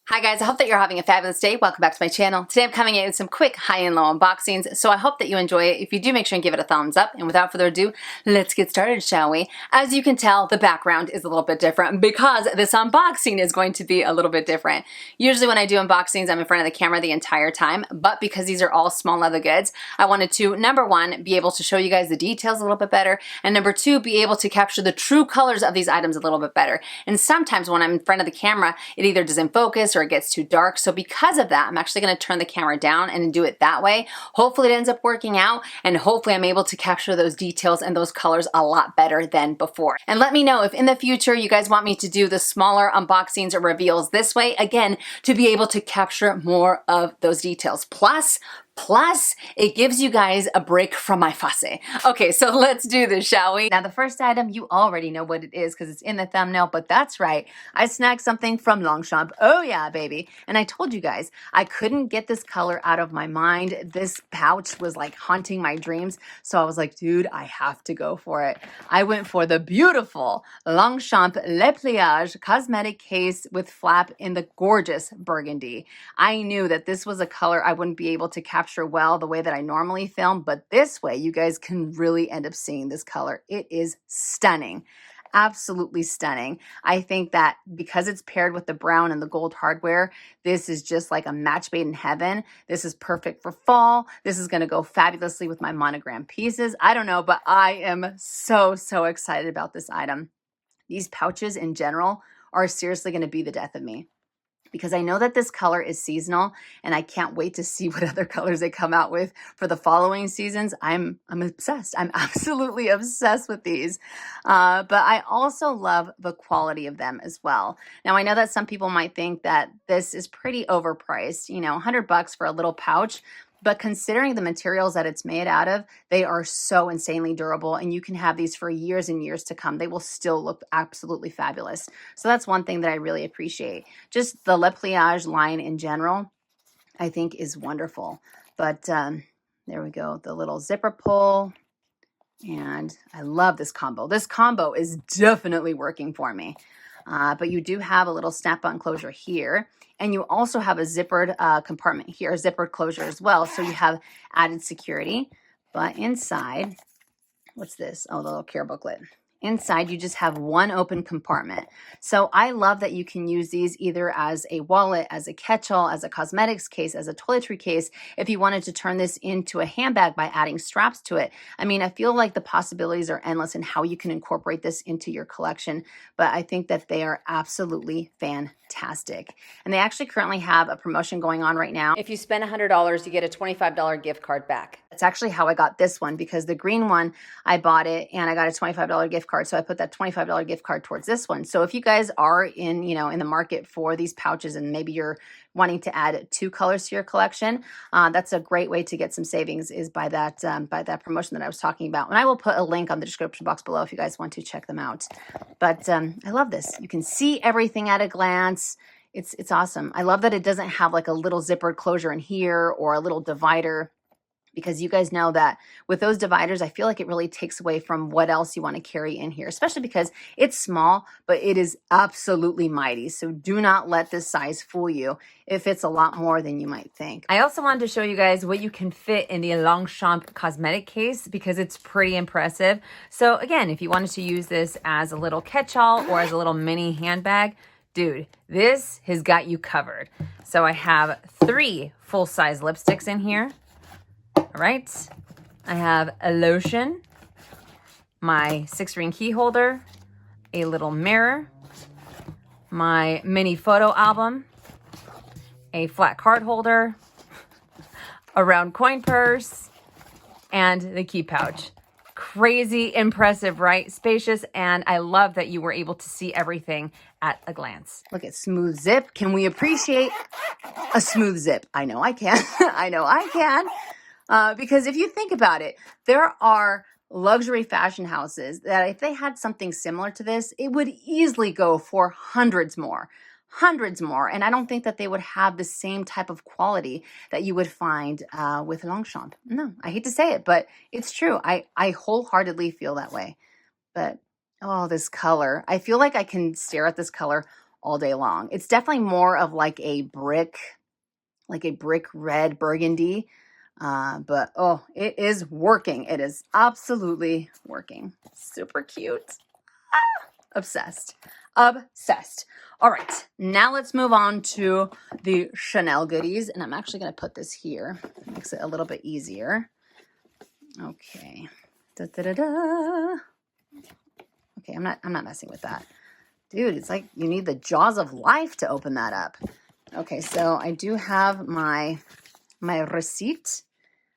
Hi guys, I hope that you're having a fabulous day. Welcome back to my channel. Today I'm coming in with some quick high and low unboxings, so I hope that you enjoy it. If you do, make sure and give it a thumbs up. And without further ado, let's get started, shall we? As you can tell, the background is a little bit different because this unboxing is going to be a little bit different. Usually when I do unboxings, I'm in front of the camera the entire time, but because these are all small leather goods, I wanted to, number one, be able to show you guys the details a little bit better, and number two, be able to capture the true colors of these items a little bit better. And sometimes when I'm in front of the camera, it either doesn't focus or it gets too dark. So because of that, I'm actually going to turn the camera down and do it that way. Hopefully it ends up working out, and hopefully I'm able to capture those details and those colors a lot better than before. And let me know if in the future you guys want me to do the smaller unboxings or reveals this way, again, to be able to capture more of those details. Plus, it gives you guys a break from my fussy. Okay, so let's do this, shall we? Now, the first item, you already know what it is because it's in the thumbnail, but that's right. I snagged something from Longchamp. Oh yeah, baby. And I told you guys, I couldn't get this color out of my mind. This pouch was like haunting my dreams. So I was like, dude, I have to go for it. I went for the beautiful Longchamp Le Pliage cosmetic case with flap in the gorgeous burgundy. I knew that this was a color I wouldn't be able to capture well the way that I normally film, but this way you guys can really end up seeing this color. It is stunning. Absolutely stunning. I think that because it's paired with the brown and the gold hardware, this is just like a match made in heaven. This is perfect for fall. This is going to go fabulously with my monogram pieces. I don't know, but I am so excited about this item. These pouches in general are seriously going to be the death of me, because I know that this color is seasonal and I can't wait to see what other colors they come out with for the following seasons. I'm obsessed. I'm absolutely obsessed with these. But I also love the quality of them as well. Now, I know that some people might think that this is pretty overpriced, you know, $100 for a little pouch. But considering the materials that it's made out of, they are so insanely durable, and you can have these for years and years to come. They will still look absolutely fabulous. So that's one thing that I really appreciate. Just the Le Pliage line in general, I think is wonderful. But there we go, the little zipper pull. And I love this combo. This combo is definitely working for me. But you do have a little snap-on closure here. And you also have a zippered compartment here, a zippered closure as well. So you have added security. But inside, what's this? Oh, the little care booklet. Inside, you just have one open compartment. So I love that you can use these either as a wallet, as a catch-all, as a cosmetics case, as a toiletry case, if you wanted to turn this into a handbag by adding straps to it. I mean, I feel like the possibilities are endless in how you can incorporate this into your collection, but I think that they are absolutely fantastic. And they actually currently have a promotion going on right now. If you spend $100, you get a $25 gift card back. That's actually how I got this one, because the green one, I bought it and I got a $25 gift card. So I put that $25 gift card towards this one. So if you guys are in the market for these pouches and maybe you're wanting to add 2 colors to your collection, that's a great way to get some savings, is by that promotion that I was talking about. And I will put a link on the description box below if you guys want to check them out. But I love this. You can see everything at a glance. It's awesome. I love that it doesn't have like a little zippered closure in here or a little divider, because you guys know that with those dividers, I feel like it really takes away from what else you want to carry in here, especially because it's small, but it is absolutely mighty. So do not let this size fool you. It fits a lot more than you might think. I also wanted to show you guys what you can fit in the Longchamp cosmetic case, because it's pretty impressive. So again, if you wanted to use this as a little catch-all or as a little mini handbag, dude, this has got you covered. So I have 3 full-size lipsticks in here. All right, I have a lotion, my 6-ring key holder, a little mirror, my mini photo album, a flat card holder, a round coin purse, and the key pouch. Crazy impressive, right? Spacious, and I love that you were able to see everything at a glance. Look at smooth zip. Can we appreciate a smooth zip? I know I can. I know I can. Because if you think about it, there are luxury fashion houses that if they had something similar to this, it would easily go for hundreds more. And I don't think that they would have the same type of quality that you would find with Longchamp. No, I hate to say it, but it's true. I wholeheartedly feel that way. But oh, this color. I feel like I can stare at this color all day long. It's definitely more of like a brick red burgundy. But oh, it is working. It is absolutely working. Super cute. Obsessed. Obsessed. All right, now let's move on to the Chanel goodies. And I'm actually going to put this here. Makes it a little bit easier. Okay. Da, da, da, da. Okay, I'm not messing with that. Dude, it's like you need the jaws of life to open that up. Okay, so I do have my receipt.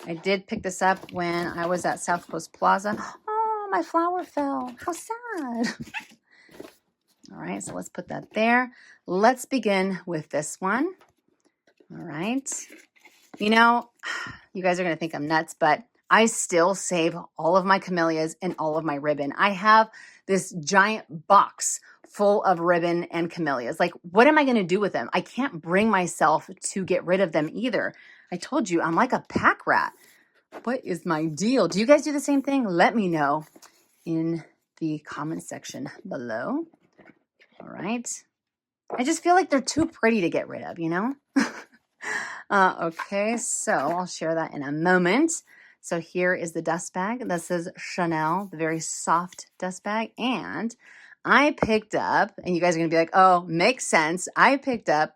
I did pick this up when I was at South Coast Plaza. Oh, my flower fell. How sad. All right, so let's put that there. Let's begin with this one. All right. You know, you guys are going to think I'm nuts, but I still save all of my camellias and all of my ribbon. I have this giant box full of ribbon and camellias. Like, what am I going to do with them? I can't bring myself to get rid of them either. I told you, I'm like a pack rat. What is my deal? Do you guys do the same thing? Let me know in the comment section below. All right. I just feel like they're too pretty to get rid of, you know? Okay, so I'll share that in a moment. So here is the dust bag. This is Chanel, the very soft dust bag. And I picked up, and you guys are going to be like, oh, makes sense. I picked up,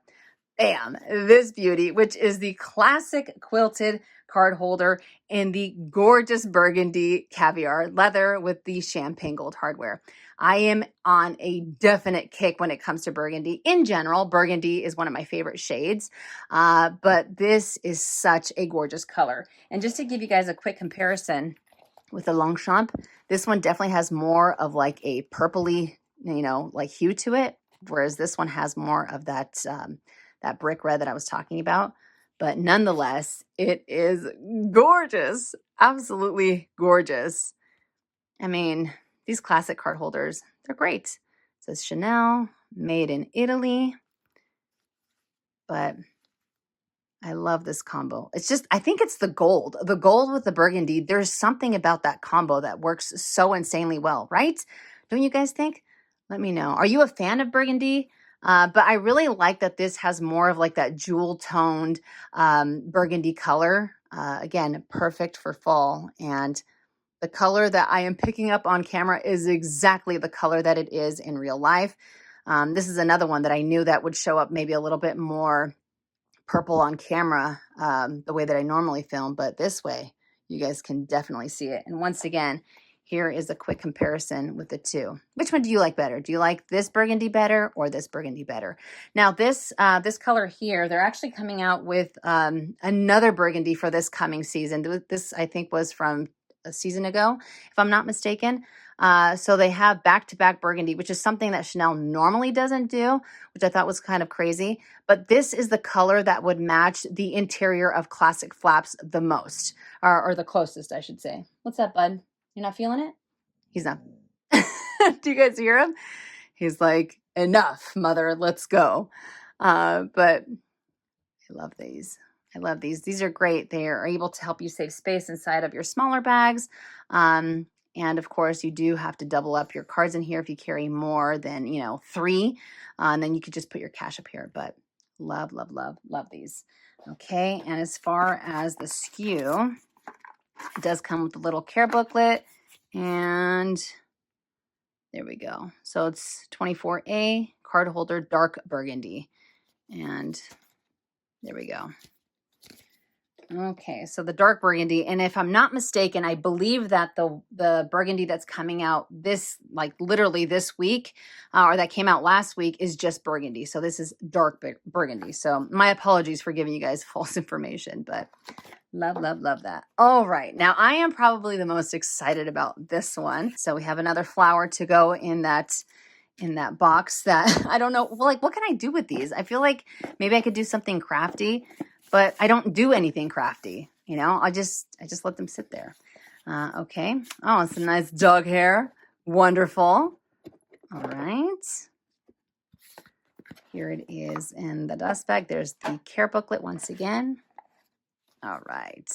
bam, this beauty, which is the classic quilted card holder in the gorgeous burgundy caviar leather with the champagne gold hardware. I am on a definite kick when it comes to burgundy. In general, burgundy is one of my favorite shades, but this is such a gorgeous color. And just to give you guys a quick comparison with the Longchamp, this one definitely has more of like a purpley, you know, like hue to it, whereas this one has more of that that brick red that I was talking about. But nonetheless, it is gorgeous. Absolutely gorgeous. I mean, these classic card holders, they're great. It says Chanel, made in Italy. But I love this combo. It's just, I think it's the gold. The gold with the burgundy. There's something about that combo that works so insanely well, right? Don't you guys think? Let me know. Are you a fan of burgundy? But I really like that this has more of like that jewel toned burgundy color. Again, perfect for fall. And the color that I am picking up on camera is exactly the color that it is in real life. This is another one that I knew that would show up maybe a little bit more purple on camera the way that I normally film, but this way you guys can definitely see it. And once again, here is a quick comparison with the two. Which one do you like better? Do you like this burgundy better or this burgundy better? Now this this color here, they're actually coming out with another burgundy for this coming season. This I think was from a season ago, if I'm not mistaken. So they have back-to-back burgundy, which is something that Chanel normally doesn't do, which I thought was kind of crazy. But this is the color that would match the interior of classic flaps the most, or the closest, I should say. What's that, bud? You're not feeling it? He's not. Do you guys hear him? He's like, enough, mother, let's go. But I love these. I love these. These are great. They are able to help you save space inside of your smaller bags. And of course, you do have to double up your cards in here if you carry more than, you know, 3. And then you could just put your cash up here. But love, love, love, love these. Okay. And as far as the SKU, it does come with a little care booklet. And there we go. So it's 24A card holder, dark burgundy. And there we go. Okay, so the dark burgundy, and if I'm not mistaken, I believe that the burgundy that's coming out this, like literally this week, or that came out last week, is just burgundy. So this is dark burgundy. So my apologies for giving you guys false information, but love, love, love that. All right, now I am probably the most excited about this one. So we have another flower to go in that box that I don't know, well, like what can I do with these? I feel like maybe I could do something crafty. But I don't do anything crafty, you know. I just let them sit there. Okay. Oh, it's a nice dog hair. Wonderful. All right. Here it is in the dust bag. There's the care booklet once again. All right.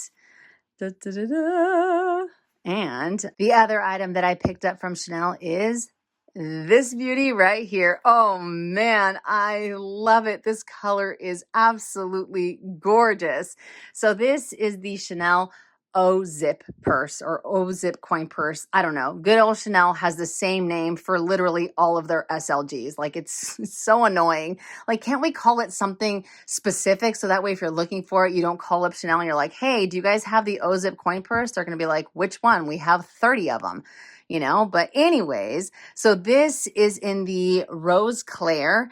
Da, da, da, da. And the other item that I picked up from Chanel is this beauty right here. Oh man, I love it. This color is absolutely gorgeous. So this is the Chanel O-Zip purse or O-Zip coin purse. I don't know. Good old Chanel has the same name for literally all of their SLGs. Like it's so annoying. Like, can't we call it something specific so that way if you're looking for it, you don't call up Chanel and you're like, hey, do you guys have the O-Zip coin purse? They're going to be like, which one? We have 30 of them. You know, but anyways, so this is in the rose claire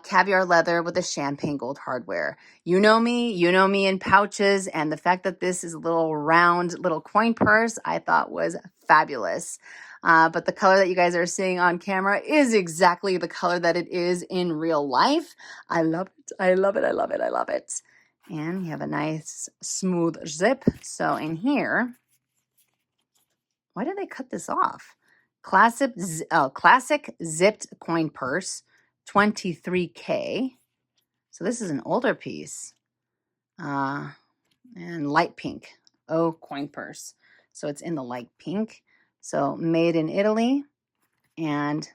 caviar leather with the champagne gold hardware. You know me in pouches, and the fact that this is a little round little coin purse I thought was fabulous. But the color that you guys are seeing on camera is exactly the color that it is in real life. I love it. I love it. I love it. I love it. And you have a nice smooth zip. So in here, why did they cut this off? Classic zipped coin purse, 23K. So this is an older piece. And light pink. Oh, coin purse. So it's in the light pink. So made in Italy. And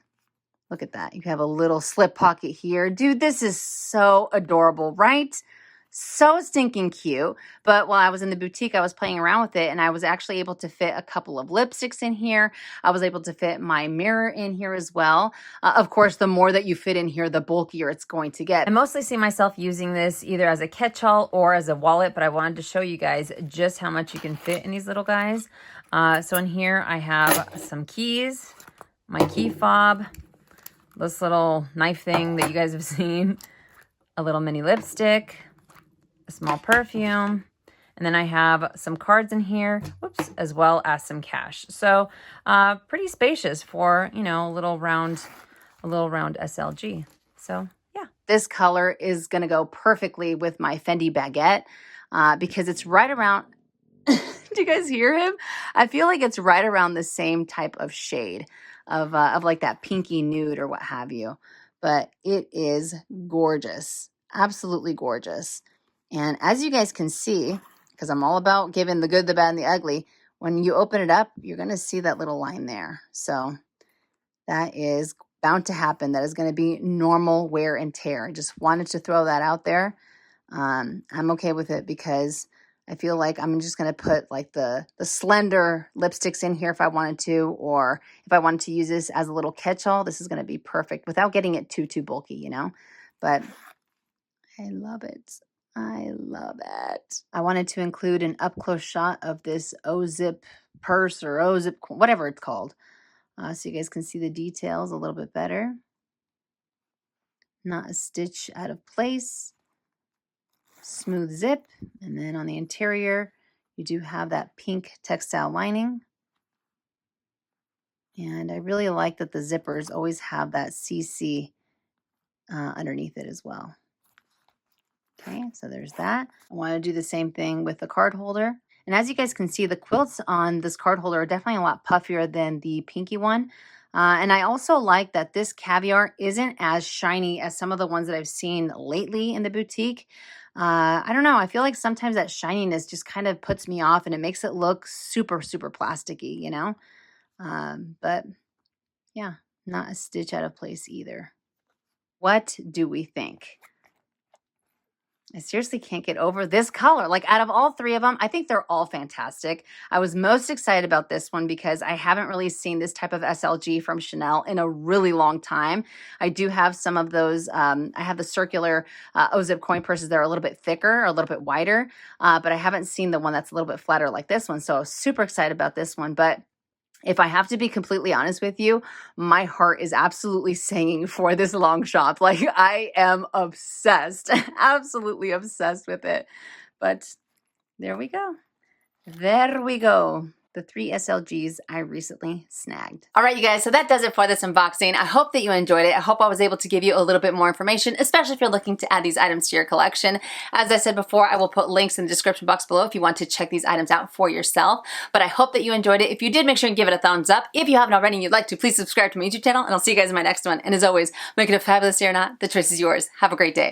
look at that. You have a little slip pocket here. Dude, this is so adorable, right? So stinking cute. But while I was in the boutique, I was playing around with it and I was actually able to fit a couple of lipsticks in here. I was able to fit my mirror in here as well. Of course, the more that you fit in here, the bulkier it's going to get. I mostly see myself using this either as a catch-all or as a wallet, but I wanted to show you guys just how much you can fit in these little guys. So in here, I have some keys, my key fob, this little knife thing that you guys have seen, a little mini lipstick, a small perfume, and then I have some cards in here, whoops, as well as some cash. So pretty spacious for, you know, a little round SLG. So yeah. This color is gonna go perfectly with my Fendi baguette because it's right around, do you guys hear him? I feel like it's right around the same type of shade of like that pinky nude or what have you. But it is gorgeous, absolutely gorgeous. And as you guys can see, because I'm all about giving the good, the bad, and the ugly, when you open it up, you're going to see that little line there. So that is bound to happen. That is going to be normal wear and tear. I just wanted to throw that out there. I'm okay with it because I feel like I'm just going to put like the slender lipsticks in here if I wanted to, or if I wanted to use this as a little catch-all, this is going to be perfect without getting it too bulky, you know. But I love it. I love it. I wanted to include an up-close shot of this O-Zip purse or O-Zip, whatever it's called, so you guys can see the details a little bit better. Not a stitch out of place. Smooth zip. And then on the interior, you do have that pink textile lining. And I really like that the zippers always have that CC underneath it as well. Okay, so there's that. I want to do the same thing with the card holder. And as you guys can see, the quilts on this card holder are definitely a lot puffier than the pinky one. And I also like that this caviar isn't as shiny as some of the ones that I've seen lately in the boutique. I don't know. I feel like sometimes that shininess just kind of puts me off and it makes it look super plasticky, you know? But yeah, not a stitch out of place either. What do we think? I seriously can't get over this color. Like out of all three of them, I think they're all fantastic. I was most excited about this one because I haven't really seen this type of SLG from Chanel in a really long time. I do have some of those. I have the circular O-Zip coin purses that are a little bit thicker, a little bit wider, but I haven't seen the one that's a little bit flatter like this one. So I was super excited about this one. But if I have to be completely honest with you, my heart is absolutely singing for this Longchamp. Like I am obsessed, absolutely obsessed with it. But there we go. There we go. The 3 SLGs I recently snagged. All right, you guys, so that does it for this unboxing. I hope that you enjoyed it. I hope I was able to give you a little bit more information, especially if you're looking to add these items to your collection. As I said before, I will put links in the description box below if you want to check these items out for yourself. But I hope that you enjoyed it. If you did, make sure and give it a thumbs up. If you haven't already and you'd like to, please subscribe to my YouTube channel, and I'll see you guys in my next one. And as always, make it a fabulous day or not, the choice is yours. Have a great day.